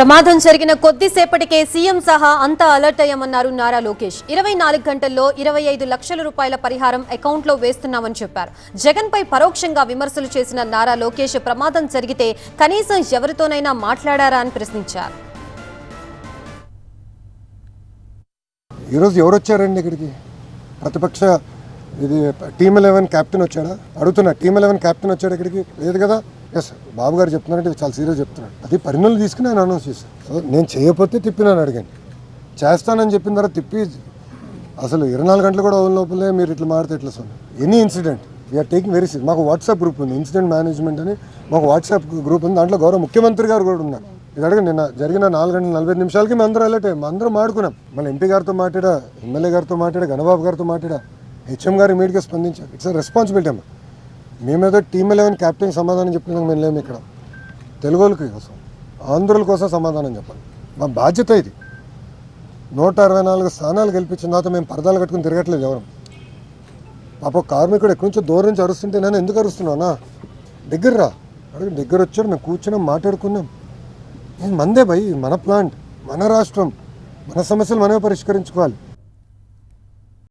ప్రమాదం జరిగిన కొద్దిసేపటికే సీఎం సహా అంతా అలర్ట్ అయ్యామన్నారు నారా లోకేష్. 24 గంటల్లో 25 లక్షల రూపాయల పరిహారం అకౌంట్లో వేస్తున్నామని చెప్పారు. జగన్ పై పరోక్షంగా విమర్శలు చేసిన నారా లోకేష్ ప్రమాదం జరిగితే కనీసం ఎవరితోనైనా మాట్లాడారా అని ప్రశ్నించారు. ఈరోజు ఎవరు వచ్చారండి ఇక్కడికి? ప్రతిపక్ష ఇది టీమ్ 11 క్యాప్టెన్ వచ్చాడా అడుగుతున్నా. టీమ్ 11 క్యాప్టెన్ వచ్చాడు ఇక్కడికి? లేదు కదా. ఎస్, బాబు గారు చెప్తున్నారంటే చాలా సీరియస్ చెప్తున్నాడు. అది పరిణామాలు తీసుకుని ఆయన అనౌన్స్ చేశాను. సో నేను చేయకపోతే తిప్పినాను, అడిగాను. చేస్తానని చెప్పిన తర్వాత తిప్పి అసలు 24 గంటలు కూడా లోపలే మీరు ఇట్లా మారితే ఎట్లా sir? Any incident we are taking very serious. మాకు వాట్సాప్ గ్రూప్ ఉంది, ఇన్సిడెంట్ మేనేజ్మెంట్ అని మాకు వాట్సాప్ గ్రూప్ ఉంది. దాంట్లో గౌరవ ముఖ్యమంత్రి గారు కూడా ఉన్నారు. ఇది అడగండి. నిన్న జరిగిన 4 గంటల 45 నిమిషాలకి మేము అందరూ అలర్ట్ అయ్యాం. అందరం మాడుకున్నాం. మళ్ళీ ఎంపీ గారితో మాట్లాడా, ఎమ్మెల్యే గారితో మాట్లాడా, గణబాబు గారితో మాట్లాడా, హెచ్ఎం గారు ఇమీడియట్గా స్పందించారు. ఇట్స్ రెస్పాన్సిబిలిటీ అమ్మ. మేమేదో టీమ్ 11 క్యాప్టెన్ సమాధానం చెప్పినాక మేము లేము ఇక్కడ. తెలుగు వాళ్ళకి కోసం, ఆంధ్రుల కోసం సమాధానం చెప్పాలి. మా బాధ్యత ఇది. 164 స్థానాలు గెలిపించిన తర్వాత మేము పరదాలు కట్టుకుని తిరగట్లేదు ఎవరు. పాప కార్మికుడు ఎక్కడి నుంచో దూరం నుంచి అరుస్తుంటే నేను ఎందుకు అరుస్తున్నానా? దగ్గర రా అడిగి దగ్గర వచ్చాడు. మేము కూర్చున్నాం, మాట్లాడుకున్నాం. మందే భయ్, మన ప్లాంట్, మన రాష్ట్రం, మన సమస్యలు మనమే పరిష్కరించుకోవాలి.